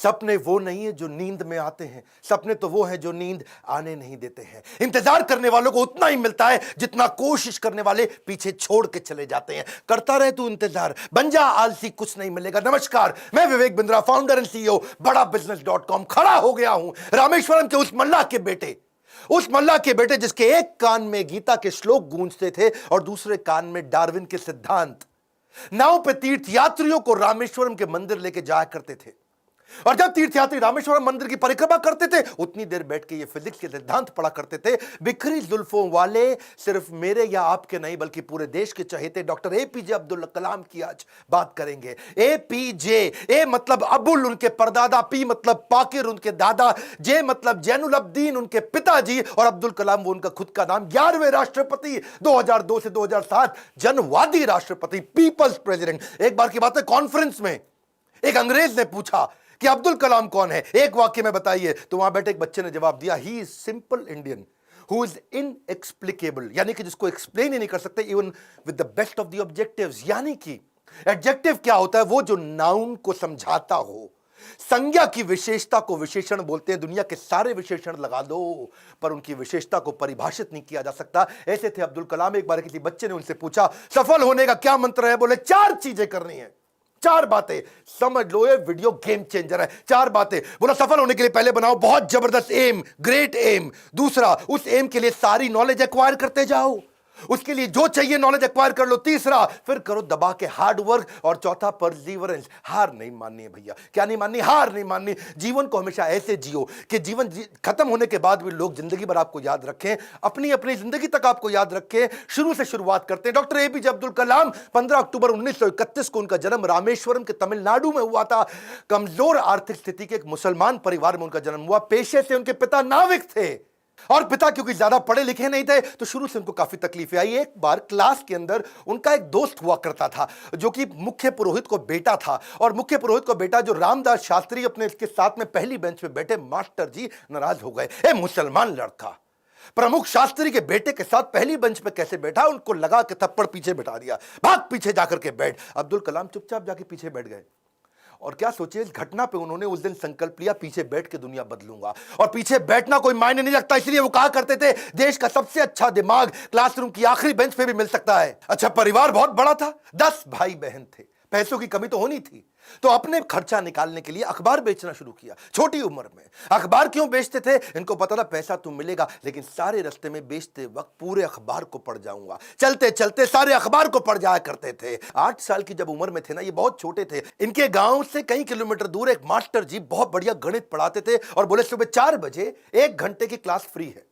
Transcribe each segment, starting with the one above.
सपने वो नहीं है जो नींद में आते हैं, सपने तो वो हैं जो नींद आने नहीं देते हैं। इंतजार करने वालों को उतना ही मिलता है जितना कोशिश करने वाले पीछे छोड़ के चले जाते हैं। करता रहे तू इंतजार, बन जा आलसी, कुछ नहीं मिलेगा। नमस्कार, मैं Vivek Bindra, founder and CEO बड़ा बिजनेस.com। खड़ा हो गया हूं रामेश्वरम के उस मल्लाह के बेटे जिसके एक कान में गीता के श्लोक गूंजते थे और दूसरे कान में डार्विन के सिद्धांत। नाव पे तीर्थ यात्रियों को रामेश्वरम के मंदिर लेके जाया करते थे, और जब तीर्थयात्री रामेश्वरम मंदिर की परिक्रमा करते थे उतनी देर बैठ के ये फिजिक्स के सिद्धांत पढ़ा करते थे। बिखरी जुल्फों वाले सिर्फ मेरे या आपके नहीं बल्कि पूरे देश के चहेते डॉक्टर एपीजे अब्दुल कलाम की आज बात करेंगे। एपीजे, ए मतलब अबुल उनके परदादा, पी मतलब पाकिर उनके दादा, जे मतलब जैनुल अब्दीन उनके पिताजी, और अब्दुल कलाम वो उनका खुद का नाम। 11वें राष्ट्रपति, 2002 से 2007 जनवादी राष्ट्रपति, पीपल्स प्रेसिडेंट। एक बार की बात है, कॉन्फ्रेंस में एक अंग्रेज ने पूछा कि अब्दुल कलाम कौन है, एक वाक्य में बताइए। तो वहां बैठे एक बच्चे ने जवाब दिया, he is simple Indian who is inexplicable, यानी कि जिसको एक्सप्लेन ही नहीं कर सकते even with the best of the objectives. यानी कि एडजेक्टिव क्या होता है? वो जो नाउन को समझाता हो। संज्ञा की विशेषता को विशेषण बोलते हैं। दुनिया के सारे विशेषण लगा दो पर उनकी विशेषता को परिभाषित नहीं किया जा सकता। ऐसे थे अब्दुल कलाम। एक बार किसी बच्चे ने उनसे पूछा, सफल होने का क्या मंत्र है? बोले 4 चीजें करनी है, 4 बातें। समझ लो ये वीडियो गेम चेंजर है। 4 बातें। बोला सफल होने के लिए पहले बनाओ बहुत जबरदस्त एम, ग्रेट एम। दूसरा, उस एम के लिए सारी नॉलेज एक्वायर करते जाओ, उसके लिए जो चाहिए नॉलेज एक्वायर कर लो। तीसरा, फिर करो दबा के हार्ड वर्क। और चौथा, परसीवरेंस। हार नहीं माननी है भैया। क्या नहीं माननी? हार नहीं माननी। जीवन को हमेशा ऐसे जियो कि जीवन खत्म होने के बाद भी लोग जिंदगी भर आपको याद रखें, अपनी अपनी जिंदगी तक आपको याद रखें। शुरू से शुरुआत करते हैं। डॉक्टर एपीजे अब्दुल कलाम, 15 अक्टूबर 1931 को उनका जन्म रामेश्वरम के तमिलनाडु में हुआ था। कमजोर आर्थिक स्थिति के एक मुसलमान परिवार में उनका जन्म हुआ। पेशे से उनके पिता नाविक थे, और पिता क्योंकि ज्यादा पढ़े लिखे नहीं थे तो शुरू से उनको काफी तकलीफें आई। एक बार क्लास के अंदर उनका एक दोस्त हुआ करता था जो कि मुख्य पुरोहित को बेटा था, और मुख्य पुरोहित को बेटा जो रामदास शास्त्री अपने इसके साथ में पहली बेंच पे बैठे, मास्टर जी नाराज हो गए। ए मुसलमान लड़का प्रमुख शास्त्री के बेटे के साथ पहली बेंच पे कैसे बैठा? उनको लगा कि थप्पड़ पीछे बैठा दिया, भाग पीछे जाकर के बैठ। अब्दुल कलाम चुपचाप जाके पीछे बैठ गए। और क्या सोचिए, इस घटना पे उन्होंने उस दिन संकल्प लिया, पीछे बैठ के दुनिया बदलूंगा। और पीछे बैठना कोई मायने नहीं रखता, इसलिए वो कहा करते थे देश का सबसे अच्छा दिमाग क्लासरूम की आखिरी बेंच पे भी मिल सकता है। अच्छा, परिवार बहुत बड़ा था, 10 भाई बहन थे। पैसों की कमी तो होनी थी, तो अपने खर्चा निकालने के लिए अखबार बेचना शुरू किया। छोटी उम्र में अखबार क्यों बेचते थे? इनको पता था पैसा तो मिलेगा, लेकिन सारे रास्ते में बेचते वक्त पूरे अखबार को पढ़ जाऊंगा। चलते चलते सारे अखबार को पढ़ जाया करते थे। 8 साल की जब उम्र में थे ना, ये बहुत छोटे थे। इनके गांव से कई किलोमीटर दूर एक मास्टर जी बहुत बढ़िया गणित पढ़ाते थे, और बोले सुबह 4 बजे 1 घंटे की क्लास फ्री है,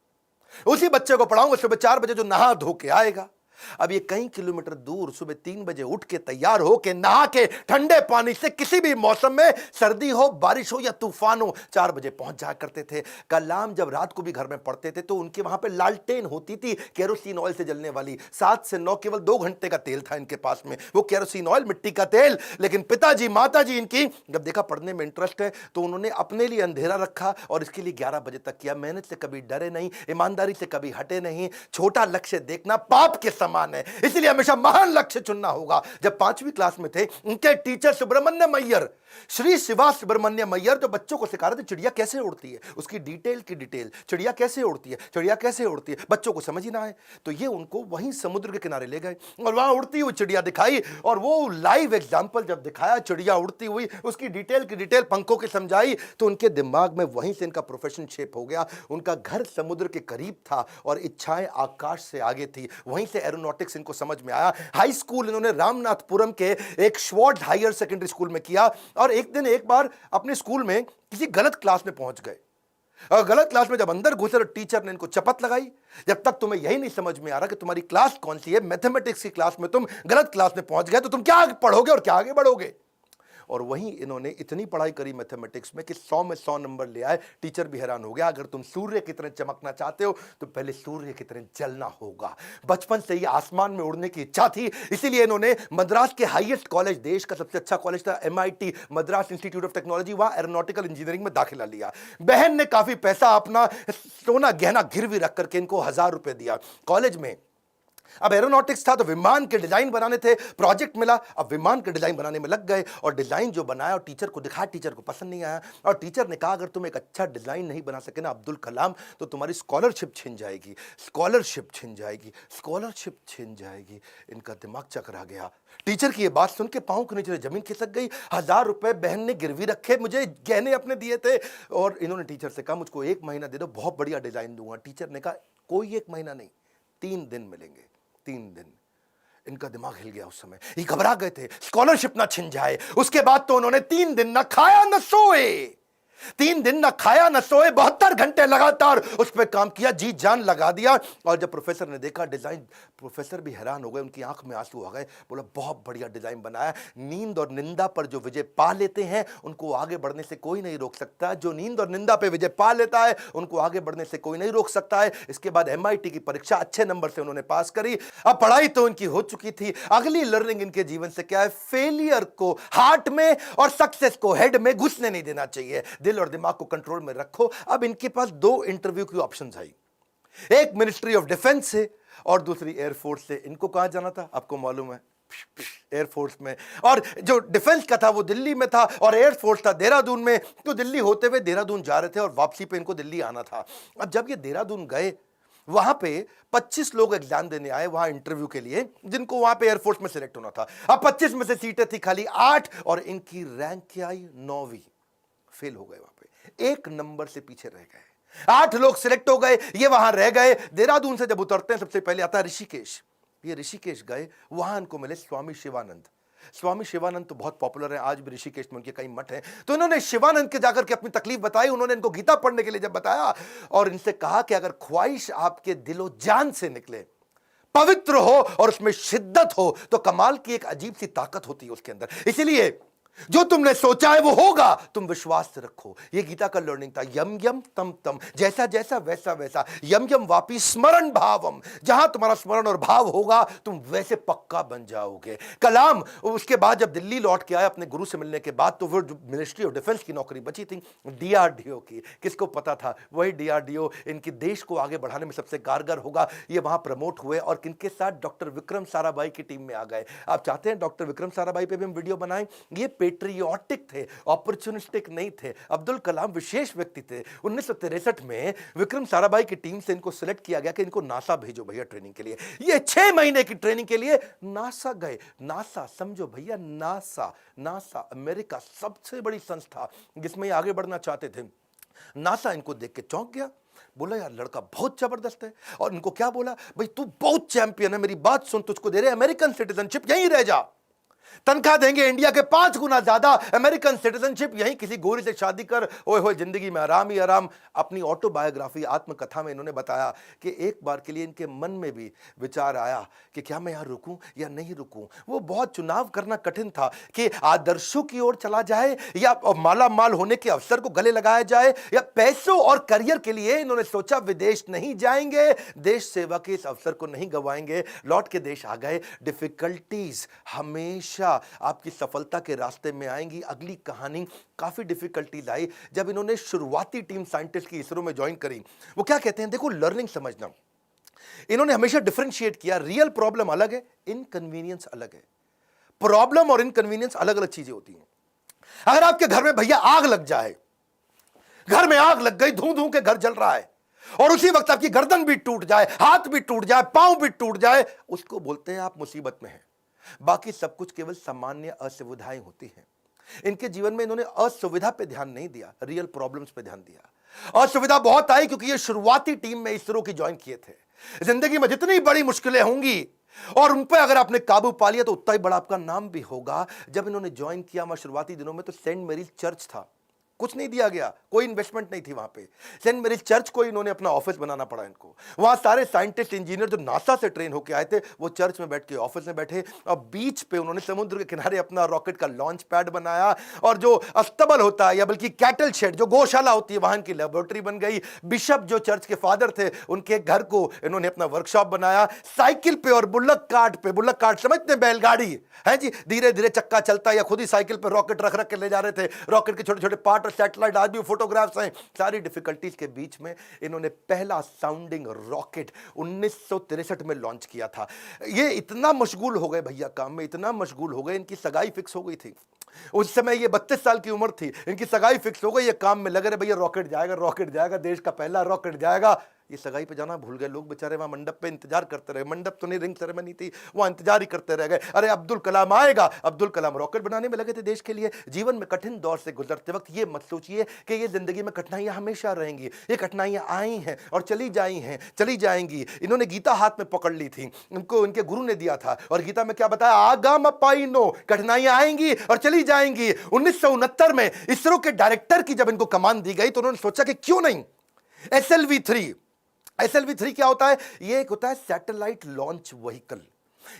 उसी बच्चे को पढ़ाऊंगा सुबह 4 बजे जो नहा धो के आएगा। अब ये कई किलोमीटर दूर सुबह 3 बजे उठ के तैयार हो के नहा के ठंडे पानी से किसी भी मौसम में, सर्दी हो बारिश हो या तूफान हो, 4 बजे पहुंच जाया करते थे। कलाम जब रात को भी घर में पढ़ते थे तो उनके वहां पे लालटेन होती थी, केरोसिन ऑयल से जलने वाली। 7 से 9 केवल 2 घंटे का तेल था इनके पास में, वो केरोसिन ऑयल, मिट्टी का तेल। लेकिन पिताजी माताजी इनकी जब देखा पढ़ने में इंटरेस्ट है तो उन्होंने अपने लिए अंधेरा रखा और इसके लिए 11 बजे तक किया। मेहनत से कभी डरे नहीं, ईमानदारी से कभी हटे नहीं। छोटा लक्ष्य देखना पाप के समान है, इसलिए हमेशा महान लक्ष्य चुनना होगा। जब 5वीं क्लास में थे, उनके टीचर सुब्रमण्यम अय्यर, श्री शिवा सुब्रमण्यम अय्यर, जो बच्चों को सिखा रहे थे चिड़िया कैसे उड़ती है, उसकी डिटेल की डिटेल, चिड़िया कैसे उड़ती है, चिड़िया कैसे उड़ती है, बच्चों को समझ ही ना आए तो ये उनको वहीं समुद्र के किनारे ले गए और वहां उड़ती हुई चिड़िया दिखाई। और वो लाइव एग्जाम्पल जब दिखाया चिड़िया उड़ती हुई, उसकी डिटेल की डिटेल पंखों की समझाई, तो उनके दिमाग में वहीं से इनका प्रोफेशन शेप हो गया। उनका घर समुद्र के करीब था और इच्छाएं आकाश से आगे थी, वहीं से एरोनॉटिक्स इनको समझ में आया। हाई स्कूल इन्होंने रामनाथपुरम के एक श्वार्ट हायर सेकेंडरी स्कूल में किया। और एक दिन एक बार अपने स्कूल में किसी गलत क्लास में पहुंच गए, और गलत क्लास में जब अंदर घुसे तो टीचर ने इनको चपत लगाई, जब तक तुम्हें यही नहीं समझ में आ रहा कि तुम्हारी क्लास कौन सी है, मैथमेटिक्स की क्लास में तुम गलत क्लास में पहुंच गए तो तुम क्या पढ़ोगे और क्या आगे बढ़ोगे। और वहीं इन्होंने इतनी पढ़ाई करी मैथमेटिक्स में कि 100 में 100 नंबर ले आए। टीचर भी हैरान हो गया, अगर तुम सूर्य की तरह चमकना चाहते हो तो पहले सूर्य की तरह जलना होगा। बचपन से ही आसमान में उड़ने की इच्छा थी, इसीलिए इन्होंने मद्रास के हाईएस्ट कॉलेज, देश का सबसे अच्छा कॉलेज था MIT, Madras institute of technology, वहां एरोनॉटिकल इंजीनियरिंग में दाखिला लिया। बहन ने काफी पैसा अपना सोना गहना गिरवी रख करके इनको 1000 रुपए दिया। कॉलेज में अब एरोनॉटिक्स था तो विमान के डिजाइन बनाने थे, प्रोजेक्ट मिला, अब विमान के डिजाइन बनाने में लग गए और डिजाइन जो बनाया और टीचर को दिखाया, टीचर को पसंद नहीं आया और टीचर ने कहा अगर तुम एक अच्छा डिजाइन नहीं बना सके ना अब्दुल कलाम तो तुम्हारी स्कॉलरशिप छिन जाएगी, स्कॉलरशिप छिन जाएगी, स्कॉलरशिप छिन जाएगी। इनका दिमाग चकरा गया। टीचर की ये बात सुन के पांव के नीचे जमीन खिसक गई। 1000 रुपए बहन ने गिरवी रखे, मुझे गहने अपने दिए थे और इन्होंने टीचर से कहा मुझको 1 महीना दे दो, बहुत बढ़िया डिजाइन दूंगा। टीचर ने कहा कोई 1 महीना नहीं, 3 दिन मिलेंगे, 3 दिन। इनका दिमाग हिल गया। उस समय ये घबरा गए थे स्कॉलरशिप ना छिन जाए। उसके बाद तो उन्होंने 3 दिन ना खाया ना सोए, 3 दिन ना खाया ना सोए, 72 घंटे लगातार उस पर काम किया, जी जान लगा दिया। और जब प्रोफेसर ने देखा डिजाइन, प्रोफेसर भी हैरान हो गए, उनकी आंख में आंसू आ गए। बोला बहुत बढ़िया डिजाइन बनाया। नींद और निंदा पर जो विजय पा लेते हैं उनको आगे बढ़ने से कोई नहीं रोक सकता। जो नींद और निंदा पे विजय पा लेता है उनको आगे बढ़ने से कोई नहीं रोक सकता है। इसके बाद MIT की परीक्षा अच्छे नंबर से उन्होंने पास करी। अब पढ़ाई तो उनकी हो चुकी थी। अगली लर्निंग इनके जीवन से क्या है? फेलियर को हार्ट में और सक्सेस को हेड में घुसने नहीं देना चाहिए। दिल और दिमाग को कंट्रोल में रखो। अब इनके पास 2 इंटरव्यू की ऑप्शंस आई, एक मिनिस्ट्री ऑफ डिफेंस से और दूसरी एयरफोर्स से। इनको कहां जाना था आपको मालूम है? एयरफोर्स में। और जो डिफेंस का था वो दिल्ली में था और एयरफोर्स था देहरादून में। तो दिल्ली होते हुए देहरादून जा रहे थे और वापसी पे इनको दिल्ली आना था। अब जब ये देहरादून गए वहां पे 25 लोग एग्जाम देने आए वहां इंटरव्यू के लिए, जिनको वहां पे एयरफोर्स में सिलेक्ट होना था। अब 25 में से सीटें थी खाली 8 और इनकी रैंक क्या आई? 9वीं। फेल हो गए, वहां पे 1 नंबर से पीछे रह गए। 8 लोग सिलेक्ट हो गए, ये वहां रह गए। देहरादून से जब उतरते हैं सबसे पहले आता है ऋषिकेश। ये ऋषिकेश गए, वहां इनको मिले स्वामी शिवानंद। स्वामी शिवानंद तो बहुत पॉपुलर है, आज भी ऋषिकेश में उनके कई मठ हैं। तो इन्होंने शिवानंद के जाकर के अपनी तकलीफ बताई। उन्होंने इनको गीता पढ़ने के लिए जब बताया और इनसे कहा कि अगर ख्वाहिश आपके दिलो जान से निकले, पवित्र हो और उसमें शिद्दत हो तो कमाल की एक अजीब सी ताकत होती है उसके अंदर। इसीलिए जो तुमने सोचा है वो होगा, तुम विश्वास से रखो। ये गीता का लर्निंग था। यम यम तम तम, जैसा जैसा वैसा वैसा। यम यम वापी स्मरण भावम, जहां तुम्हारा स्मरण और भाव होगा तुम वैसे पक्का बन जाओगे। कलाम उसके बाद जब दिल्ली लौट के आए अपने गुरु से मिलने के बाद, तो वो मिनिस्ट्री ऑफ डिफेंस की नौकरी बची थी DRDO की। किसको पता था वही DRDO इनके देश को आगे बढ़ाने में सबसे कारगर होगा। ये वहां प्रमोट हुए और किनके साथ? डॉक्टर विक्रम साराभाई की टीम में आ गए। आप चाहते हैं डॉक्टर विक्रम साराभाई पे भी हम वीडियो बनाएं? ये पेट्रियोटिक थे, ऑपर्चुनिस्टिक नहीं थे। अब्दुल कलाम विशेष व्यक्ति थे। 1963 में विक्रम साराभाई की टीम से इनको सिलेक्ट किया गया कि इनको नासा भेजो भैया ट्रेनिंग के लिए। ये 6 महीने की ट्रेनिंग के लिए नासा गए। नासा समझो भैया, नासा, नासा अमेरिका सबसे बड़ी संस्था जिसमें आगे बढ़ना चाहते थे। नासा इनको देख के चौंक गया, बोला यार लड़का बहुत जबरदस्त है। और इनको क्या बोला? भाई तू बहुत चैंपियन है, मेरी बात सुन, तुझको दे रहे अमेरिकन सिटीजनशिप, यहीं रह जा, तनख्वाह देंगे इंडिया के 5 गुना ज्यादा, अमेरिकन सिटीजनशिप, यहीं किसी गोरी से शादी कर, ओए होए जिंदगी में आराम ही आराम। अपनी ऑटोबायोग्राफी, आत्मकथा में इन्होंने बताया कि एक बार के लिए इनके मन में भी विचार आया कि क्या मैं यहां रुकूं या नहीं रुकूं। वो बहुत चुनाव करना कठिन था कि आदर्शों की ओर चला जाए या माला माल होने के अवसर को गले लगाया जाए या पैसों और करियर के लिए इन्होंने सोचा विदेश नहीं जाएंगे, देश सेवा के इस अवसर को नहीं गंवाएंगे। लौट के देश आ गए। डिफिकल्टीज हमेशा आपकी सफलता के रास्ते में आएंगी। अगली कहानी काफी डिफिकल्टीज आई जब इन्होंने शुरुआती टीम साइंटिस्ट की इसरो में ज्वाइन करी। वो क्या कहते हैं, देखो लर्निंग समझना, इन्होंने हमेशा डिफरेंशिएट किया। रियल प्रॉब्लम अलग है, इनकन्वीनियंस अलग है। प्रॉब्लम और इनकन्वीनियंस अलग अलग चीजें होती हैं। अगर आपके घर में भैया आग लग जाए, घर में आग लग गई, धू धू के घर जल रहा है और उसी वक्त आपकी गर्दन भी टूट जाए, हाथ भी टूट जाए, पांव भी टूट जाए, उसको बोलते हैं आप मुसीबत में हैं। बाकी सब कुछ केवल सामान्य असुविधाएं होती हैं। इनके जीवन में इन्होंने असुविधा पे ध्यान नहीं दिया, रियल प्रॉब्लम्स पे ध्यान दिया। असुविधा बहुत आई क्योंकि ये शुरुआती टीम में इसरो की ज्वाइन किए थे। जिंदगी में जितनी बड़ी मुश्किलें होंगी और उन पर अगर आपने काबू पा लिया तो उतना ही बड़ा आपका नाम भी होगा। जब इन्होंने ज्वाइन किया वहां शुरुआती दिनों में तो सेंट मैरीज चर्च था, कुछ नहीं दिया गया, कोई इन्वेस्टमेंट नहीं थी वहां पे। सेंट मैरीज चर्च को इन्होंने अपना ऑफिस बनाना पड़ा इनको। वहां सारे साइंटिस्ट इंजीनियर जो नासा से ट्रेन होकर आए थे वो चर्च में बैठ के ऑफिस में बैठे और बीच पे उन्होंने समुद्र के किनारे अपना रॉकेट का लॉन्च पैड बनाया और जो अस्तबल होता है या बल्कि कैटल शेड जो गौशाला होती है वहां की लेबोरेटरी बन गई। बिशप जो चर्च के फादर थे उनके घर को इन्होंने अपना वर्कशॉप बनाया। साइकिल पे और बुल्लक कार्ट समझते हैं, बैलगाड़ी है जी, धीरे धीरे चक्का चलता या खुद ही साइकिल पे रॉकेट रख रख के ले जा रहे थे। रॉकेट के छोटे छोटे पार्ट वाटर सैटेलाइट, आज भी फोटोग्राफ्स हैं। सारी डिफिकल्टीज के बीच में इन्होंने पहला साउंडिंग रॉकेट 1963 में लॉन्च किया था। ये इतना मशगूल हो गए भैया काम में, इतना मशगूल हो गए, इनकी सगाई फिक्स हो गई थी। उस समय ये 32 साल की उम्र थी, इनकी सगाई फिक्स हो गई, ये काम में लगे रहे, भैया रॉकेट जाएगा, रॉकेट जाएगा, देश का पहला रॉकेट जाएगा। ये सगाई पे जाना भूल गए लोग बेचारे, वहां मंडप पे इंतजार करते रहे। मंडप तो नहीं, रिंग सेरेमनी थी, वहां इंतजार ही करते रह गए। अरे अब्दुल कलाम आएगा। अब्दुल कलाम रॉकेट बनाने में लगे थे देश के लिए। जीवन में कठिन दौर से गुजरते वक्त ये मत सोचिए कि ये जिंदगी में कठिनाइयां हमेशा रहेंगी। ये कठिनाइयां आई हैं और चली जाई हैं, चली जाएंगी। इन्होंने गीता हाथ में पकड़ ली थी, इनको इनके गुरु ने दिया था, और गीता में क्या बताया, आगाम पाइनो, कठिनाइयां आएंगी और चली जाएंगी। 1969 में इसरो के डायरेक्टर की जब इनको कमान दी गई तो उन्होंने सोचा कि क्यों नहीं SLV-3। SLV-3 क्या होता है? ये एक होता है सैटेलाइट लॉन्च व्हीकल,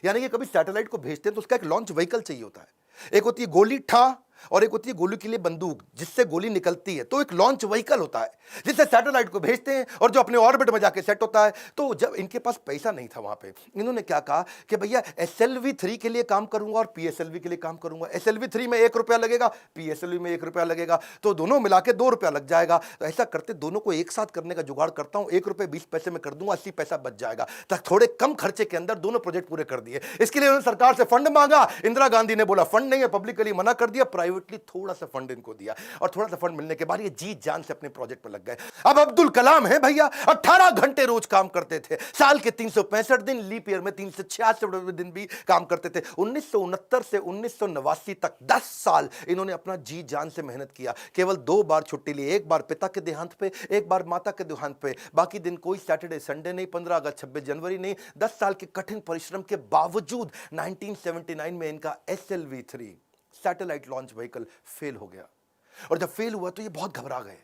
यानी कि कभी सैटेलाइट को भेजते हैं तो उसका एक लॉन्च व्हीकल चाहिए होता है। एक होती है गोली ठा और एक होती है गोली के लिए बंदूक जिससे गोली निकलती है, तो एक लॉन्च व्हीकल होता है जिससे सैटेलाइट को भेजते हैं और जो अपने ऑर्बिट में जाके सेट होता है। तो जब इनके पास पैसा नहीं था वहां पे, इन्होंने क्या कहा कि भैया SLV-3 के लिए काम करूंगा और PSLV के लिए काम करूंगा। SLV-3 में 1 रुपया लगेगा, PSLV में 1 रुपया लगेगा, तो दोनों मिला के 2 रुपया लग जाएगा। तो ऐसा करते दोनों को एक साथ करने का जुगाड़ करता हूं, 1 रुपये 20 पैसे में कर दूंगा, 80 पैसा बच जाएगा। तक थोड़े कम खर्चे के अंदर दोनों प्रोजेक्ट पूरे कर दिए। इसके लिए उन्होंने सरकार से फंड मांगा। इंदिरा गांधी ने बोला फंड नहीं है, पब्लिकली मना कर दिया, प्राइवेटली थोड़ा सा फंड इनको दिया, और थोड़ा सा फंड मिलने के बाद ये जी जान से अपने प्रोजेक्ट पर लग गए। अब अब्दुल कलाम है भैया, 18 घंटे रोज काम करते थे, साल के 365 दिन, लीप ईयर में 366 दिन भी काम करते थे। 1969 से 1989 तक 10 साल इन्होंने अपना जी जान से मेहनत किया। केवल 2 बार छुट्टी ली, एक बार पिता के देहांत पे, एक बार माता के देहांत पे। बाकी दिन कोई सैटरडे संडे नहीं, 15 अगस्त 26 जनवरी नहीं। 10 साल के कठिन परिश्रम के बावजूद 1979 में इनका SLV-3 satellite launch vehicle fail हो गया। और जब फेल हुआ तो ये बहुत घबरा गए,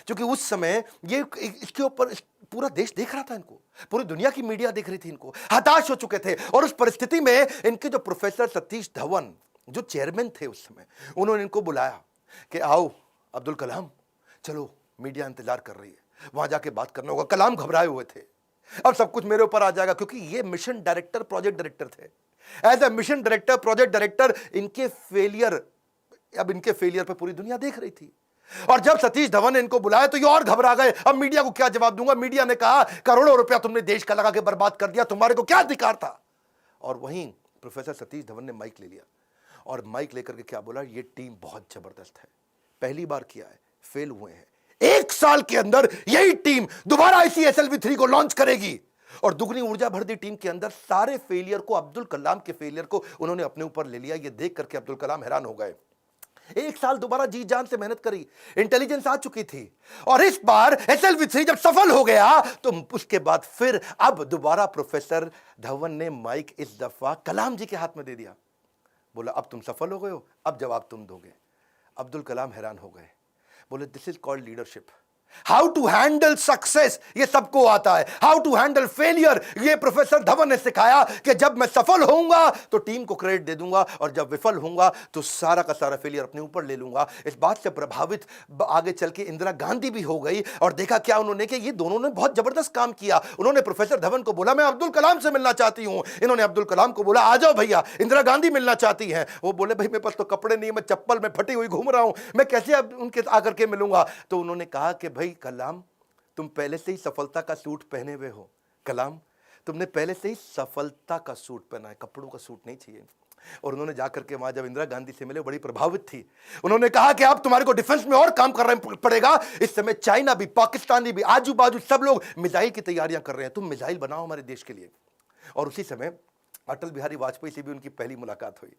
क्योंकि उस समय ये इसके ऊपर पूरा देश देख रहा था इनको, पूरी दुनिया की मीडिया देख रही थी इनको, हताश हो चुके थे। और उस परिस्थिति में इनके जो प्रोफेसर सतीश धवन जो चेयरमैन थे उस समय, उन्होंने इनको बुलाया कि आओ अब्दुल कलाम, चलो मीडिया इंतजार कर रही है, वहां जाके बात करना होगा। कलाम घबराए हुए थे, अब सब कुछ मेरे ऊपर आ जाएगा, क्योंकि ये मिशन डायरेक्टर, प्रोजेक्ट डायरेक्टर थे। As a mission director, project director, इनके फेलियर पे पूरी दुनिया देख रही थी। और जब सतीश धवन ने इनको बुलाया तो ये और घबरा गए। अब मीडिया को क्या जवाब दूंगा? मीडिया ने कहा करोड़ों रुपया तुमने देश का लगा के बर्बाद कर दिया, तुम्हारे को क्या अधिकार था? और वहीं प्रोफेसर सतीश धवन ने माइक ले लिया और माइक लेकर के क्या बोला, ये टीम बहुत जबरदस्त है, पहली बार किया है, फेल हुए हैं, 1 साल के अंदर यही टीम दोबारा इसी SLV-3 को लॉन्च करेगी। और दुगनी ऊर्जा भर दी टीम के अंदर। सारे फेलियर को, अब्दुल कलाम के फेलियर को उन्होंने अपने ऊपर ले लिया। ये देख करके अब्दुल कलाम हैरान हो गए। 1 साल दोबारा जी जान से मेहनत करी, इंटेलिजेंस आ चुकी थी, और इस बार SLV-3 जब सफल हो गया तो उसके बाद फिर अब दोबारा प्रोफेसर धवन ने माइक इस दफा कलाम जी के हाथ में दे दिया। बोला अब तुम सफल हो गए हो, अब जवाब तुम दोगे। अब्दुल कलाम हैरान हो गए, बोले this is called leadership. How to handle success ये सबको आता है, हाउ टू हैंडल फेलियर ये प्रोफेसर धवन ने सिखाया कि जब मैं सफल होऊंगा तो टीम को क्रेडिट दे दूंगा, और जब विफल होऊंगा तो सारा का सारा फेलियर अपने ऊपर ले लूंगा। इस बात से प्रभावित आगे चल के इंदिरा गांधी भी हो गई, और देखा क्या उन्होंने कि ये दोनों ने बहुत जबरदस्त काम किया। उन्होंने प्रोफेसर धवन को बोला मैं अब्दुल कलाम से मिलना चाहती हूं, इन्होंने अब्दुल कलाम को बोला आ जाओ भैया, इंदिरा गांधी मिलना चाहती हैं। वो बोले भाई मेरे पास तो कपड़े नहीं, मैं चप्पल में फटी हुई घूम रहा हूं, मैं कैसे अब उनके आकर के मिलूंगा? तो उन्होंने कहा कि भाई कलाम तुम पहले से ही सफलता का सूट पहने हुए हो, कलाम तुमने पहले से ही सफलता का सूट पहना है, कपड़ों का सूट नहीं चाहिए। और उन्होंने जाकर के वहां जब इंदिरा गांधी से मिले, बड़ी प्रभावित थी। उन्होंने कहा कि अब तुम्हारे को डिफेंस में और काम करना पड़ेगा। इस समय चाइना भी, पाकिस्तानी भी, आजू बाजू सब लोग मिसाइल की तैयारियां कर रहे हैं, तुम मिसाइल बनाओ हमारे देश के लिए। और उसी समय अटल बिहारी वाजपेयी से भी उनकी पहली मुलाकात हुई।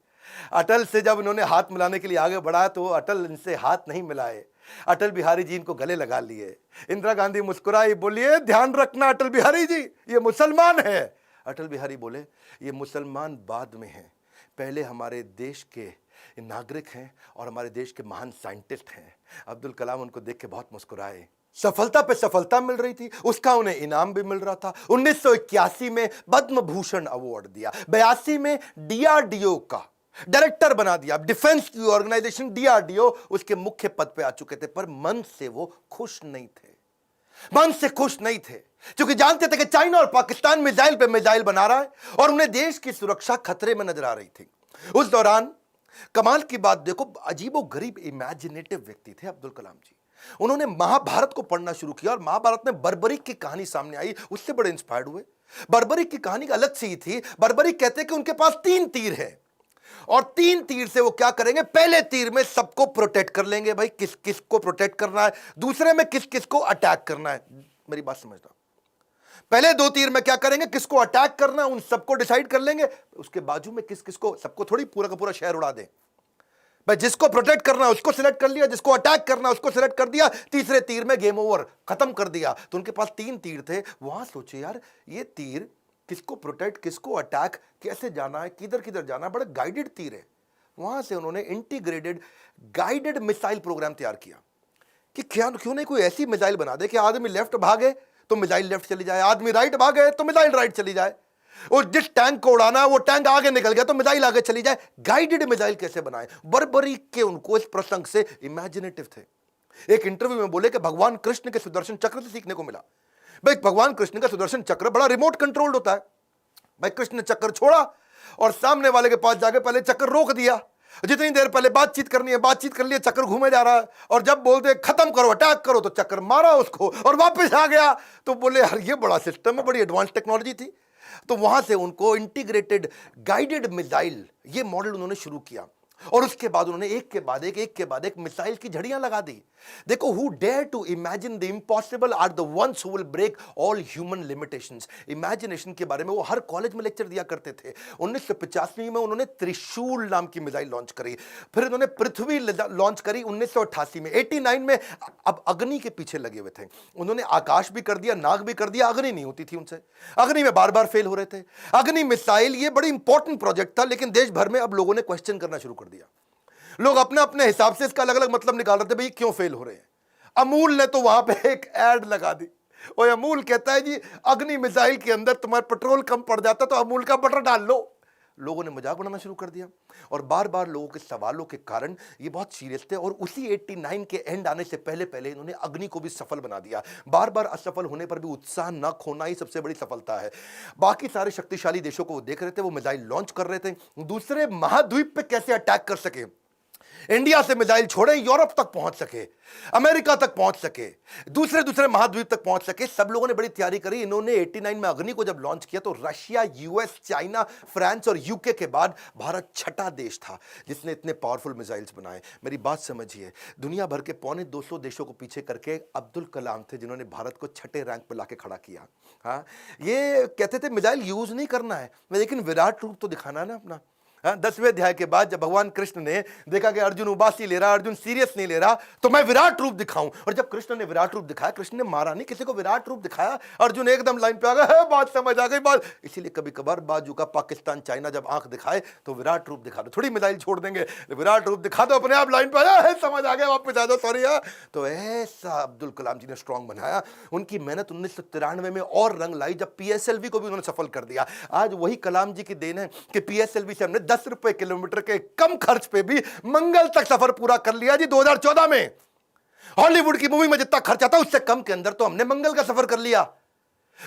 अटल से जब उन्होंने हाथ मिलाने के लिए आगे बढ़ा तो अटल इनसे हाथ नहीं मिलाए, अटल बिहारी जी इनको गले लगा लिए। इंदिरा गांधी मुस्कुराई, बोलिए ध्यान रखना अटल बिहारी जी ये मुसलमान है। अटल बिहारी बोले ये मुसलमान बाद में हैं, पहले हमारे देश के नागरिक हैं और हमारे देश के महान साइंटिस्ट हैं। अब्दुल कलाम उनको देख के बहुत मुस्कुराए। सफलता पे सफलता मिल रही थी, उसका उन्हें इनाम भी मिल रहा था। 1981 में पद्म भूषण अवार्ड दिया, 82 में DRDO का डायरेक्टर बना दिया। डिफेंस की ऑर्गेनाइजेशन DRDO उसके मुख्य पद पे आ चुके थे, पर मन से वो खुश नहीं थे, मन से खुश नहीं थे, क्योंकि जानते थे कि चाइना और पाकिस्तान मिसाइल पे मिसाइल बना रहा है और उन्हें देश की सुरक्षा खतरे में नजर आ रही थी। उस दौरान कमाल की बात देखो, अजीबो गरीब इमेजिनेटिव व्यक्ति थे अब्दुल कलाम जी। उन्होंने महाभारत को पढ़ना शुरू किया और महाभारत में बर्बरीक की कहानी सामने आई, उससे बड़े इंस्पायर्ड हुए। बर्बरीक की कहानी अलग सी ही थी। बर्बरीक कहते हैं कि उनके पास 3 तीर है और 3 तीर से वो क्या करेंगे, पहले तीर में सबको प्रोटेक्ट कर लेंगे, भाई किस किस को प्रोटेक्ट करना है, दूसरे में किस किस को अटैक करना है। मेरी बात समझना, पहले 2 तीर में क्या करेंगे, किसको अटैक करना है उन सबको डिसाइड कर लेंगे, उसके बाजू में किस किस को, सबको थोड़ी पूरा का पूरा शहर उड़ा दें। भाई जिसको प्रोटेक्ट करना है उसको सिलेक्ट कर लिया, जिसको अटैक करना है उसको सिलेक्ट कर दिया, तीसरे तीर में गेम ओवर, खत्म कर दिया। तो उनके पास 3 तीर थे। वहां सोचे यार ये तीर किसको प्रोटेक्ट, किसको अटैक, कैसे जाना है, किधर किधर जाना है, बड़ा गाइडेड तीर है। वहां से उन्होंने इंटीग्रेटेड गाइडेड मिसाइल प्रोग्राम तैयार किया कि क्यों नहीं कोई ऐसी मिसाइल बना दे कि आदमी लेफ्ट भागे तो मिसाइल लेफ्ट चली जाए, आदमी राइट भागे तो मिसाइल राइट चली जाए, और जिस टैंक को उड़ाना है वो टैंक आगे निकल गया तो मिसाइल आगे चली जाए। गाइडेड मिसाइल कैसे बनाए, बर्बरीक के उनको इस प्रसंग से इमेजिनेटिव थे। एक इंटरव्यू में बोले कि भगवान कृष्ण के सुदर्शन चक्र से सीखने को मिला। भाई भगवान कृष्ण का सुदर्शन चक्र बड़ा रिमोट कंट्रोल्ड होता है। भाई कृष्ण ने चक्कर छोड़ा और सामने वाले के पास जाके पहले चक्कर रोक दिया, जितनी देर पहले बातचीत करनी है बातचीत कर लिया, चक्कर घूमे जा रहा है, और जब बोलते खत्म करो अटैक करो तो चक्कर मारा उसको और वापस आ गया। तो बोले यार ये बड़ा सिस्टम है, बड़ी एडवांस टेक्नोलॉजी थी। तो वहां से उनको इंटीग्रेटेड गाइडेड मिसाइल ये मॉडल उन्होंने शुरू किया और उसके बाद उन्होंने एक के बाद एक मिसाइल की झड़ियां लगा दी। देखो, who dare to imagine the impossible are the ones who will break all human limitations. Imagination के बारे में वो हर कॉलेज में लेक्चर दिया करते थे। 1985 में उन्होंने त्रिशूल नाम की मिसाइल लॉन्च करी, फिर उन्होंने पृथ्वी लॉन्च करी 1988 में। 89 में अब अग्नि के पीछे लगे हुए थे। उन्होंने आकाश भी कर दिया, नाग भी कर दिया, अग्नि नहीं होती थी उनसे, अग्नि में बार बार फेल हो रहे थे। अग्नि मिसाइल ये बड़ी इंपॉर्टेंट प्रोजेक्ट था, लेकिन देश भर में अब लोगों ने क्वेश्चन करना शुरू कर दिया। लोग अपने अपने हिसाब से इसका अलग अलग मतलब निकाल रहे थे, भाई क्यों फेल हो रहे हैं। अमूल ने तो वहां पे एक एड लगा दी, और अमूल कहता है जी अग्नि मिसाइल के अंदर तुम्हारा पेट्रोल कम पड़ जाता तो अमूल का बटर डाल लो। लोगों ने मजाक बनाना शुरू कर दिया और बार बार लोगों के सवालों के कारण ये बहुत सीरियस थे। और उसी 89 के एंड आने से पहले पहले इन्होंने अग्नि को भी सफल बना दिया। बार बार असफल होने पर भी उत्साह न खोना ही सबसे बड़ी सफलता है। बाकी सारे शक्तिशाली देशों को वो देख रहे थे, वो मिसाइल लॉन्च कर रहे थे, दूसरे महाद्वीप पे कैसे अटैक कर सके, इंडिया से मिसाइल छोड़े यूरोप तक पहुंच सके, अमेरिका तक पहुंच सके, दूसरे महाद्वीप तक पहुंच सके। सब लोगों ने बड़ी तैयारी करी। इन्होंने 89 में अग्नि को जब लॉन्च किया तो रशिया, यूएस, चाइना, फ्रांस और यूके के बाद भारत छठा देश था जिसने इतने पावरफुल मिसाइल्स बनाए। मेरी बात समझिए, दुनिया भर के 250 देशों को पीछे करके अब्दुल कलाम थे जिन्होंने भारत को छठे रैंक पर लाके खड़ा किया। हाँ, ये कहते थे मिसाइल यूज नहीं करना है, लेकिन विराट रूप तो दिखाना है ना अपना। 10वें अध्याय के बाद जब भगवान कृष्ण ने देखा कि अर्जुन उबासी ले रहा, अर्जुन सीरियस नहीं ले रहा, तो मैं विराट रूप दिखाऊं। और जब कृष्ण ने विराट रूप दिखाया, कृष्ण ने मारा नहीं, किसी को विराट रूप दिखाया, अर्जुन एकदम लाइन पे आ गया, बात समझ आ गई बात। इसीलिए कभी कभार बाजू का पाकिस्तान, चाइना जब आंख दिखाए तो विराट रूप दिखा दो, थोड़ी मिसाइल छोड़ देंगे, विराट रूप दिखा दो, अपने आप लाइन पे आया, समझ आ गया, वापस आ जाओ, सॉरी। तो ऐसा अब्दुल कलाम जी ने स्ट्रांग बनाया। उनकी मेहनत 1993 में और रंग लाई जब पीएसएलवी को भी उन्होंने सफल कर दिया। आज वही कलाम जी की देन है कि पीएसएलवी से हमने 10 रुपए किलोमीटर के कम खर्च पे भी मंगल तक सफर पूरा कर लिया जी। 2014 में हॉलीवुड की मूवी में जितना खर्चा था उससे कम के अंदर तो हमने मंगल का सफर कर लिया।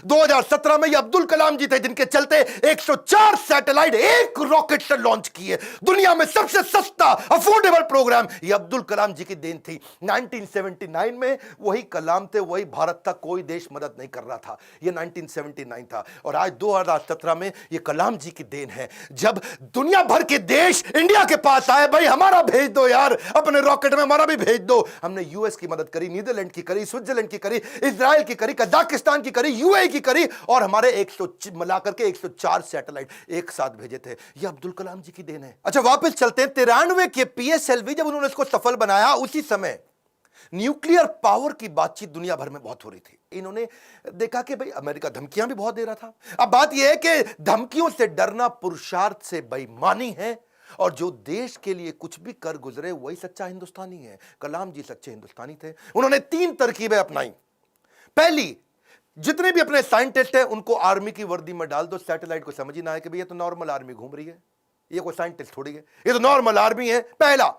2017 में ये अब्दुल कलाम जी थे जिनके चलते 104 सैटेलाइट एक रॉकेट से लॉन्च किए। दुनिया में सबसे सस्ता अफोर्डेबल प्रोग्राम ये अब्दुल कलाम जी की देन थी। 1979 में वही कलाम थे, वही भारत था, कोई देश मदद नहीं कर रहा था। ये 1979 था और आज 2017 में ये कलाम जी की देन है जब दुनिया भर के देश इंडिया के पास आए, भाई हमारा भेज दो यार, अपने रॉकेट में हमारा भी भेज दो। हमने यूएस की मदद करी, नीदरलैंड की करी, स्विट्जरलैंड की करी, इजराइल की करी, कजाकिस्तान की करी, यूएई की करी, और हमारे 100 मिलाकर के 104 सैटेलाइट एक साथ भेजे थे। ये अब्दुल कलाम जी की देन है। अच्छा वापस चलते हैं 93 के पीएसएलवी जब उन्होंने इसको सफल बनाया, उसी समय न्यूक्लियर पावर की बातचीत दुनिया भर में बहुत हो रही थी। इन्होंने देखा कि भाई अमेरिका धमकियां भी बहुत दे रहा था। अब बात यह है कि धमकियों से डरना पुरुषार्थ से बेईमानी है, और जो देश के लिए कुछ भी कर गुजरे वही सच्चा हिंदुस्तानी है। कलाम जी सच्चे हिंदुस्तानी थे। उन्होंने 3 तरकीबें अपनाई। पहली, जितने भी अपने साइंटिस्ट हैं उनको आर्मी की वर्दी में डाल दो, सैटेलाइट को समझ ही ना है कि भाई ये तो नॉर्मल आर्मी घूम रही है, ये कोई साइंटिस्ट थोड़ी है, ये तो नॉर्मल आर्मी है, पहला।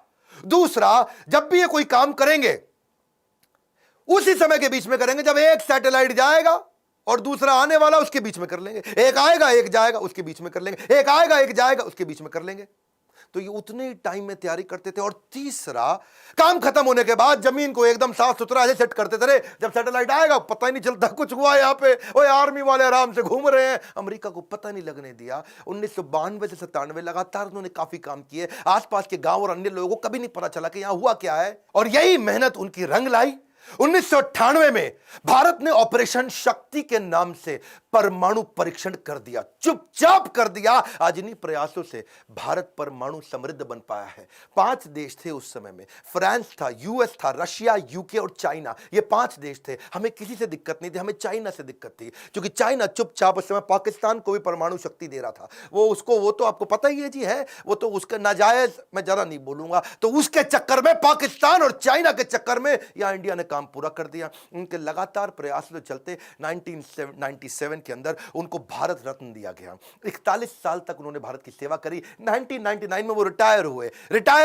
दूसरा, जब भी ये कोई काम करेंगे उसी समय के बीच में करेंगे जब एक सैटेलाइट जाएगा और दूसरा आने वाला, उसके बीच में कर लेंगे। एक आएगा एक जाएगा, उसके बीच में कर लेंगे। एक आएगा एक जाएगा, उसके बीच में कर लेंगे। तो ये उतने ही टाइम में तैयारी करते थे। और तीसरा, काम खत्म होने के बाद जमीन को एकदम साफ सुथरा ऐसे सेट करते थे, जब सैटेलाइट आएगा पता ही नहीं चलता कुछ हुआ यहाँ पे, ओए आर्मी वाले आराम से घूम रहे हैं। अमेरिका को पता नहीं लगने दिया। 1992 से 97 लगातार उन्होंने काफी काम किए। आसपास के गांव और अन्य लोगों को कभी नहीं पता चला कि यहां हुआ क्या है, और यही मेहनत उनकी रंग लाई। 1998 में भारत ने ऑपरेशन शक्ति के नाम से परमाणु परीक्षण कर दिया, चुपचाप कर दिया। आज इन्हीं प्रयासों से भारत परमाणु समृद्ध बन पाया है। 5 देश थे उस समय में, फ्रांस था, यूएस था, रशिया, यूके और चाइना। ये 5 देश थे। हमें किसी से दिक्कत नहीं थी, हमें चाइना से दिक्कत थी, क्योंकि चाइना चुपचाप उस समय पाकिस्तान को भी परमाणु शक्ति दे रहा था। वो तो आपको पता ही है जी, है वो तो उसका नाजायज, मैं जरा नहीं बोलूंगा। तो उसके चक्कर में, पाकिस्तान और चाइना के चक्कर में यहां इंडिया ने काम पूरा कर दिया। उनके लगातार प्रयासों के चलते 1997 के अंदर उनको भारत रत्न दिया गया। 41 साल तक उन्होंने भारत की सेवा करी। 1999 में वो रिटायर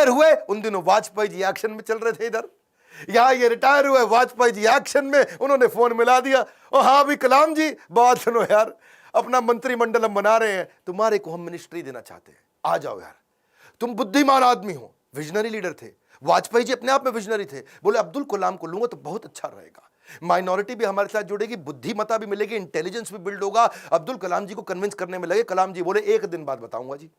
हुए। उन दिनों वाजपेयी जी एक्शन में चल रहे थे इधर, यहां ये रिटायर हुए, वाजपेयी जी एक्शन में। उन्होंने फोन मिला दिया, ओ हाँ भी कलाम जी, बात सुनो यार, अपना मंत्रिमंडल हम बना रहे हैं, तुम्हारे को हम मिनिस्ट्री देना चाहते हैं, आ जाओ यार। तुम बुद्धिमान आदमी हो, विजनरी लीडर थे। वाजपेयी जी अपने आप में विजनरी थे। बोले अब्दुल कलाम को लूंगा तो बहुत अच्छा रहेगा, माइनॉरिटी भी हमारे साथ जुड़ेगी, बुद्धिमत्ता भी मिलेगी, इंटेलिजेंस भी बिल्ड होगा। अब्दुल कलाम जी को कन्विंस करने में लगे। कलाम जी बोले 1 दिन बाद बताऊंगा जी।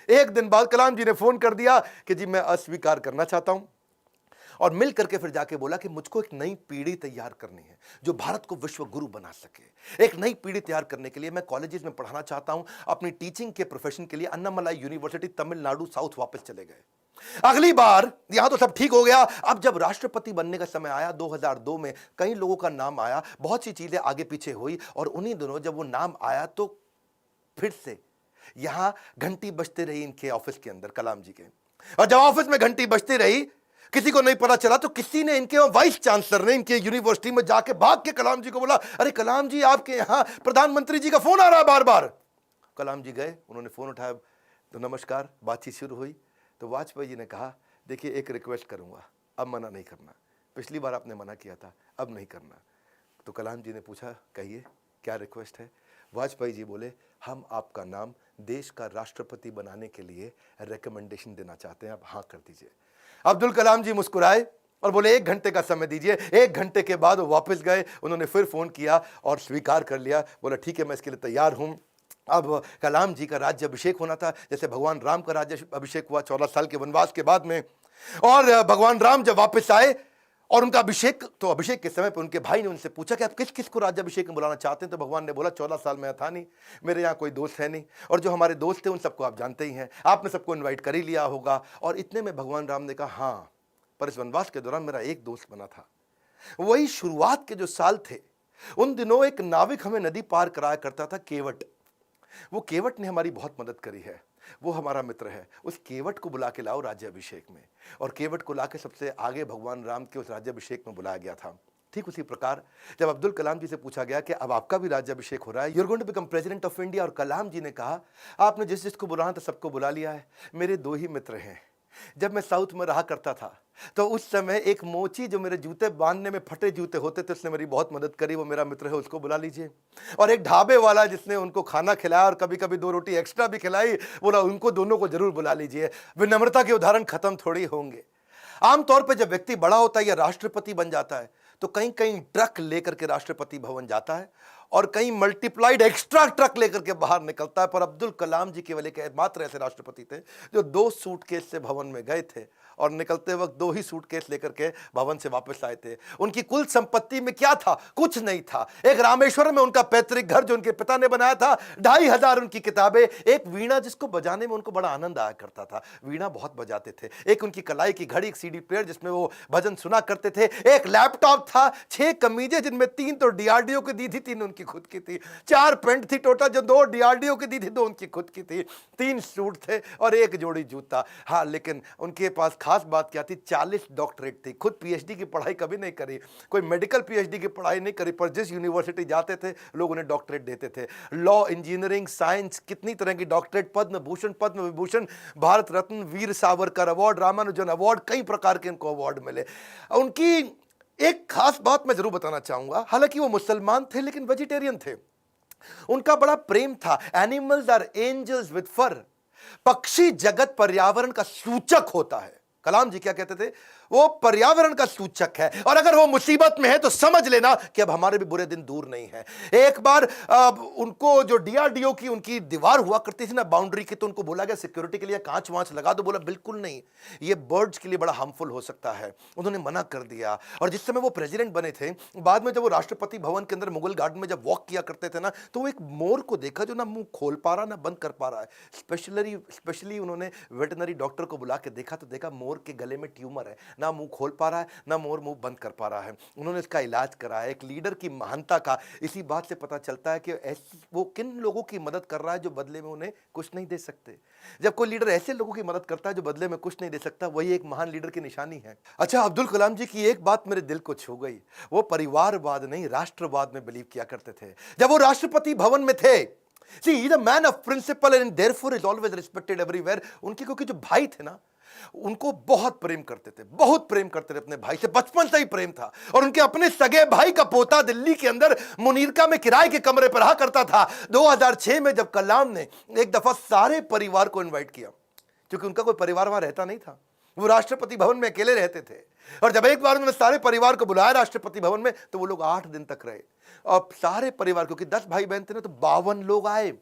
1 दिन बाद कलाम जी ने फोन कर दिया कि जी मैं अस्वीकार करना चाहता हूं, और मिल करके फिर जाके बोला कि मुझको एक नई पीढ़ी तैयार करनी है जो भारत को विश्व गुरु बना सके। एक नई पीढ़ी तैयार करने के लिए मैं कॉलेजेस में पढ़ाना चाहता हूं। अपनी टीचिंग के प्रोफेशन के लिए अन्नामलाई यूनिवर्सिटी तमिलनाडु साउथ वापस चले गए। अगली बार यहां तो सब ठीक हो गया। अब जब राष्ट्रपति बनने का समय आया 2002 में, कई लोगों का नाम आया, बहुत सी चीजें आगे पीछे हुई, और उन्हीं दिनों जब वो नाम आया तो फिर से यहां घंटी बजते रही इनके ऑफिस के अंदर, कलाम जी के। और जब ऑफिस में घंटी बजती रही, किसी को नहीं पता चला, तो किसी ने, इनके वाइस चांसलर ने इनके यूनिवर्सिटी में जाके भाग के कलाम जी को बोला, अरे कलाम जी आपके यहां प्रधानमंत्री जी का फोन आ रहा है बार बार। कलाम जी गए, उन्होंने फोन उठाया, तो नमस्कार, बातचीत शुरू हुई। तो वाजपेयी जी ने कहा, देखिए एक रिक्वेस्ट करूंगा, अब मना नहीं करना, पिछली बार आपने मना किया था, अब नहीं करना। तो कलाम जी ने पूछा, कहिए क्या रिक्वेस्ट है। वाजपेयी जी बोले, हम आपका नाम देश का राष्ट्रपति बनाने के लिए रिकमेंडेशन देना चाहते हैं, आप हाँ कर दीजिए। अब्दुल कलाम जी मुस्कुराए और बोले 1 घंटे का समय दीजिए। 1 घंटे के बाद वो वापस गए, उन्होंने फिर फोन किया और स्वीकार कर लिया। बोला ठीक है, मैं इसके लिए तैयार हूं। अब कलाम जी का राज्य अभिषेक होना था, जैसे भगवान राम का राज्य अभिषेक हुआ 14 साल के वनवास के बाद में। और भगवान राम जब वापस आए और उनका अभिषेक, तो अभिषेक के समय पर उनके भाई ने उनसे पूछा कि आप किस किस को राज्य अभिषेक में बुलाना चाहते हैं। तो भगवान ने बोला 14 साल में था नहीं, मेरे यहाँ कोई दोस्त है नहीं, और जो हमारे दोस्त थे उन सबको आप जानते ही हैं, आपने सबको इन्वाइट कर ही लिया होगा। और इतने में भगवान राम ने कहा, हाँ, पर इस वनवास के दौरान मेरा एक दोस्त बना था। वही शुरुआत के जो साल थे, उन दिनों एक नाविक हमें नदी पार कराया करता था, केवट। वो केवट ने हमारी बहुत मदद करी है, वो हमारा मित्र है। उस केवट को बुला के लाओ राज्याभिषेक में। और केवट को लाके सबसे आगे भगवान राम के उस राज्याभिषेक में बुलाया गया था। ठीक उसी प्रकार जब अब्दुल कलाम जी से पूछा गया कि अब आपका भी राज्याभिषेक हो रहा है, you are going to become president of India, और कलाम जी ने कहा, आपने जिस जिसको बुलाना था सबको बुला लिया है, मेरे 2 ही मित्र हैं। जब मैं साउथ में रहा करता था तो उस समय एक मोची, जो मेरे जूते बांधने में फटे जूते होते थे, उसने मेरी बहुत मदद करी, वो मेरा मित्र है, उसको बुला लीजिए। और एक ढाबे वाला जिसने उनको खाना खिलाया और कभी कभी 2 रोटी एक्स्ट्रा भी खिलाई, बोला उनको दोनों को जरूर बुला लीजिए। विनम्रता के उदाहरण खत्म थोड़ी होंगे। आमतौर पर जब व्यक्ति बड़ा होता है या राष्ट्रपति बन जाता है तो कहीं कहीं ट्रक लेकर के राष्ट्रपति भवन जाता है, और कहीं मल्टीप्लाइड एक्स्ट्रा ट्रक लेकर के बाहर निकलता है। पर अब्दुल कलाम जी केवल एक मात्र ऐसे राष्ट्रपति थे जो 2 सूटकेस से भवन में गए थे, और निकलते वक्त 2 ही सूटकेस लेकर के भवन से वापस आए थे। उनकी कुल संपत्ति में क्या था? कुछ नहीं था। एक रामेश्वर में उनका पैतृक घर जो उनके पिता ने बनाया था, 2500 उनकी किताबें, एक वीणा जिसको बजाने में उनको बड़ा आनंद आया करता था, वीणा बहुत बजाते थे, एक उनकी कलाई की घड़ी, एक सीडी प्लेयर जिसमें वो भजन सुना करते थे, एक लैपटॉप था, 6 कमीजें जिनमें 3 तो डीआरडीओ की दी थी, 3 उनकी खुद की थी, 4 पेंट थी टोटल जो 2 डीआरडीओ की दी थी, 2 उनकी खुद की थी, 3 सूट थे और 1 जोड़ी जूता। हाँ, लेकिन उनके पास खास बात क्या थी? 40 डॉक्टरेट थी। खुद पीएचडी की पढ़ाई कभी नहीं करी, कोई मेडिकल पीएचडी की पढ़ाई नहीं करी, पर जिस यूनिवर्सिटी जाते थे लोग उन्हें डॉक्टरेट देते थे। लॉ, इंजीनियरिंग, साइंस, कितनी तरह की doctorate, Padma Bhushan, Padma Vibhushan, Bharat Ratna, Veer Savarkar award, Ramanujan award, कई प्रकार के इनको अवार्ड मिले। उनकी एक खास बात मैं जरूर बताना चाहूंगा, हालांकि वो मुसलमान थे लेकिन वेजिटेरियन थे। उनका बड़ा प्रेम था, एनिमल्स आर एंजल्स विद फर। पक्षी जगत पर्यावरण का सूचक होता है। कलाम जी क्या कहते थे? वो पर्यावरण का सूचक है, और अगर वो मुसीबत में है तो समझ लेना कि अब हमारे भी बुरे दिन दूर नहीं है। एक बार उनको जो डीआरडीओ की उनकी दीवार हुआ करती थी ना बाउंड्री की, तो उनको बोला गया सिक्योरिटी के लिए कांच वांच लगा दो। बोला बिल्कुल नहीं, ये बर्ड्स के लिए बड़ा हार्मफुल हो सकता है। उन्होंने मना कर दिया। और जिस समय वो प्रेसिडेंट बने थे, बाद में जब वो राष्ट्रपति भवन के अंदर मुगल गार्डन में जब वॉक किया करते थे ना, तो वो एक मोर को देखा जो ना मुंह खोल पा रहा ना बंद कर पा रहा है। स्पेशली उन्होंने वेटनरी डॉक्टर को बुला के देखा, तो देखा मोर के गले में ट्यूमर है, ना मुंह खोल पा रहा है ना मोर मुंह बंद कर पा रहा है। उन्होंने इसका इलाज कराया। एक लीडर की महानता का इसी बात से पता चलता है कि वो किन लोगों की मदद कर रहा है जो बदले में उन्हें कुछ नहीं दे सकते। जब कोई लीडर ऐसे लोगों की मदद करता है जो बदले में कुछ नहीं दे सकता, वही एक महान लीडर की निशानी है। अच्छा, अब्दुल कलाम जी की एक बात मेरे दिल को छू गई। वो परिवारवाद नहीं, राष्ट्रवाद में बिलीव किया करते थे। जब वो राष्ट्रपति भवन में थे, See, he's a man of principle and therefore is always respected everywhere. उनके क्योंकि जो भाई थे ना, उनको बहुत प्रेम करते थे, बहुत प्रेम करते थे अपने भाई से, बचपन से ही प्रेम था। और उनके अपने सगे भाई का पोता दिल्ली के अंदर मुनीरका में किराए के कमरे पर रहा करता था। 2006 में जब कलाम ने एक दफा सारे परिवार को इनवाइट किया, क्योंकि उनका कोई परिवार वहां रहता नहीं था, वो राष्ट्रपति भवन में अकेले रहते थे। और जब एक बार उन्होंने सारे परिवार को बुलाया राष्ट्रपति भवन में, तो वो लोग 8 दिन तक रहे। और सारे परिवार, क्योंकि 10 भाई बहन थे ना, तो 52 लोग आए।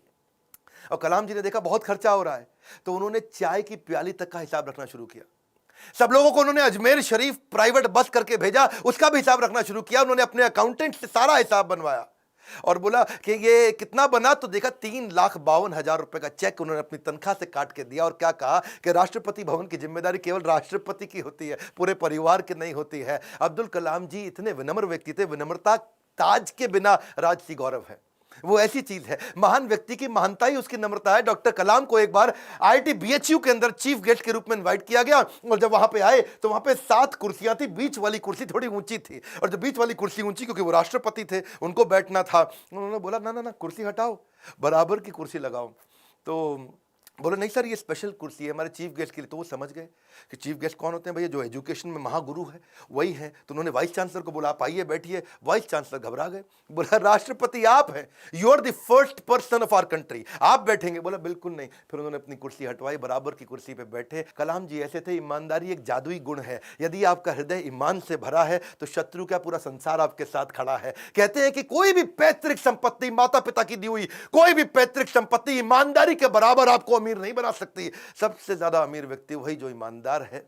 और कलाम जी ने देखा बहुत खर्चा हो रहा है, तो उन्होंने चाय की प्याली तक का हिसाब रखना शुरू किया। सब लोगों को उन्होंने अजमेर शरीफ प्राइवेट बस करके भेजा, उसका भी हिसाब रखना शुरू किया। उन्होंने अपने अकाउंटेंट से सारा हिसाब बनवाया और बोला कि ये कितना बना, तो देखा 3,52,000 रुपए का चेक उन्होंने अपनी तनख्वाह से काट के दिया। और क्या कहा कि राष्ट्रपति भवन की जिम्मेदारी केवल राष्ट्रपति की होती है, पूरे परिवार की नहीं होती है। अब्दुल कलाम जी इतने विनम्र व्यक्ति थे, विनम्रता ताज के बिना राजसी गौरव है। वो ऐसी चीज है, महान व्यक्ति की महानता ही उसकी नम्रता है। डॉक्टर कलाम को एक बार आईआईटी बीएचयू के अंदर चीफ गेस्ट के रूप में इनवाइट किया गया, और जब वहां पे आए तो वहां पे 7 कुर्सियां थी। बीच वाली कुर्सी थोड़ी ऊंची थी, और जब बीच वाली कुर्सी ऊंची, क्योंकि वो राष्ट्रपति थे, उनको बैठना था। उन्होंने बोला ना ना ना, कुर्सी हटाओ, बराबर की कुर्सी लगाओ। तो बोले नहीं सर, ये स्पेशल कुर्सी है हमारे चीफ गेस्ट के लिए। तो वो समझ गए कि चीफ गेस्ट कौन होते हैं भैया, जो एजुकेशन में महागुरु है वही है। तो उन्होंने वाइस चांसलर को बोला, आप आइए बैठिए। वाइस चांसलर घबरा गए, बोला राष्ट्रपति आप हैं, you are the first person of our country, आप बैठेंगे। बोला बिल्कुल नहीं। फिर उन्होंने अपनी कुर्सी हटवाई, बराबर की कुर्सी पे बैठे। कलाम जी ऐसे थे, ईमानदारी एक जादुई गुण है। यदि आपका हृदय ईमान से भरा है तो शत्रु का पूरा संसार आपके साथ खड़ा है। कहते हैं कि कोई भी पैतृक संपत्ति, माता पिता की दी हुई कोई भी पैतृक संपत्ति ईमानदारी के बराबर आपको अमीर नहीं बना सकती। सबसे ज्यादा अमीर व्यक्ति वही जो ईमानदार है,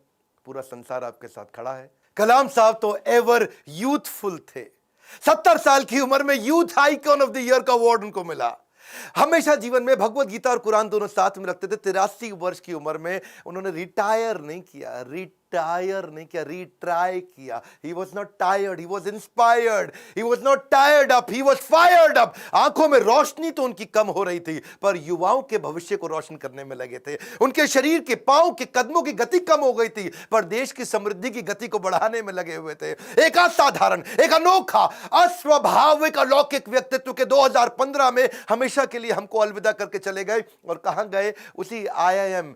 पूरा संसार आपके साथ खड़ा है। कलाम साहब तो एवर यूथफुल थे। 70 साल की उम्र में youth icon of the year का अवार्ड उनको मिला। हमेशा जीवन में भगवत गीता और कुरान दोनों साथ में रखते थे। 83 वर्ष की उम्र में उन्होंने रिटायर नहीं किया, रिट्राई किया। He was not tired, he was inspired, he was not tired up, he was fired up। आंखों में रोशनी तो उनकी कम हो रही थी, पर युवाओं के भविष्य को रोशन करने में लगे थे। उनके शरीर के पांव के कदमों की गति कम हो गई थी, पर देश की समृद्धि की गति को बढ़ाने में लगे हुए थे। एक असाधारण, एक अनोखा, अस्वाभाविक, अलौकिक व्यक्तित्व के 2015 में हमेशा के लिए हमको अलविदा करके चले गए। और कहां गए? उसी IIM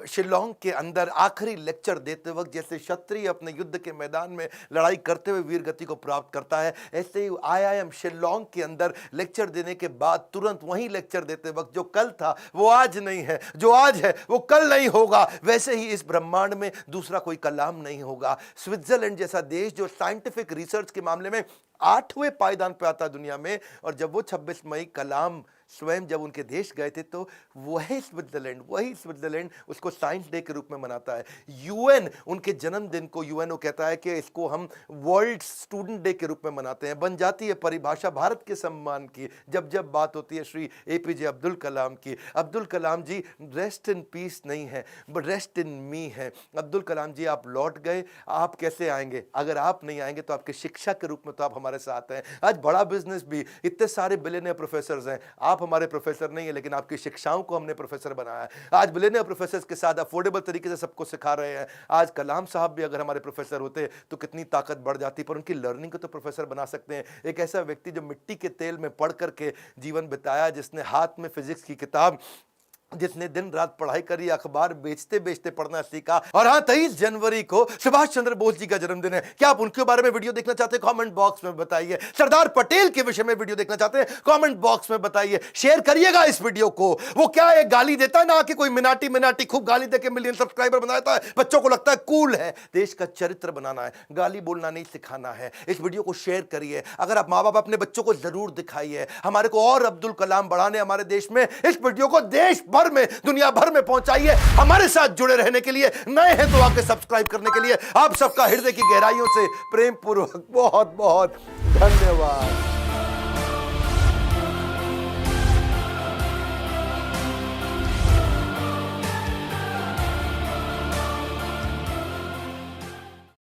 शिलोंग के अंदर आखिरी लेक्चर देते वक्त जैसे क्षत्रिय अपने युद्ध के मैदान में लड़ाई करते हुए वीर गति को प्राप्त करता है, ऐसे ही IIM शिलोंग के अंदर लेक्चर देने के बाद तुरंत वहीं लेक्चर देते वक्त जो कल था वो आज नहीं है, जो आज है वो कल नहीं होगा, वैसे ही इस ब्रह्मांड में दूसरा कोई कलाम नहीं होगा। स्विट्जरलैंड जैसा देश जो साइंटिफिक रिसर्च के मामले में 8वें पायदान पे आता दुनिया में, और जब वो 26 मई कलाम स्वयं जब उनके देश गए थे, तो वही स्विट्जरलैंड उसको साइंस डे के रूप में मनाता है। यूएन उनके जन्मदिन को यूएनओ कहता है कि इसको हम वर्ल्ड स्टूडेंट डे के रूप में मनाते हैं। बन जाती है परिभाषा भारत के सम्मान की जब जब बात होती है श्री APJ अब्दुल कलाम की। अब्दुल कलाम जी रेस्ट इन पीस नहीं है, बट रेस्ट इन मी है। अब्दुल कलाम जी आप लौट गए, आप कैसे आएंगे? अगर आप नहीं आएंगे तो आपके शिक्षा के रूप में तो आप हमारे साथ हैं। आज बड़ा बिजनेस भी, इतने सारे बिलियनियर प्रोफेसर हैं, आप हमारे प्रोफेसर नहीं है, लेकिन आपकी शिक्षाओं को हमने प्रोफेसर बनाया है। आज बिलियनियर प्रोफेसर के साथ अफोर्डेबल तरीके से सबको सिखा रहे हैं। आज कलाम साहब भी अगर हमारे प्रोफेसर होते तो कितनी ताकत बढ़ जाती, पर उनकी लर्निंग को तो प्रोफेसर बना सकते हैं। एक ऐसा व्यक्ति जो मिट्टी के तेल में पढ़ करके जीवन बिताया, जिसने हाथ में फिजिक्स की किताब जिसने दिन रात पढ़ाई करी, अखबार बेचते बेचते पढ़ना सीखा। और हाँ, 23 जनवरी को सुभाष चंद्र बोस जी का जन्मदिन है। क्या आप उनके बारे में वीडियो देखना चाहते हैं? कमेंट बॉक्स में बताइए। सरदार पटेल के विषय में वीडियो देखना चाहते हैं? कमेंट बॉक्स में बताइए। शेयर करिएगा इस वीडियो को। वो क्या है, गाली देता है ना कि कोई मिनाटी खूब गाली देके मिलियन सब्सक्राइबर बनाता है, बच्चों को लगता है कूल है। देश का चरित्र बनाना है, गाली बोलना नहीं सिखाना है। इस वीडियो को शेयर करिए। अगर आप माँ बाप, अपने बच्चों को जरूर दिखाइए। हमारे को और अब्दुल कलाम बढ़ाने हमारे देश में, इस वीडियो को देश भर में, दुनिया भर में पहुंचाइए। हमारे साथ जुड़े रहने के लिए, नए हैं तो आके सब्सक्राइब करने के लिए आप सबका हृदय की गहराइयों से प्रेम पूर्वक बहुत बहुत धन्यवाद।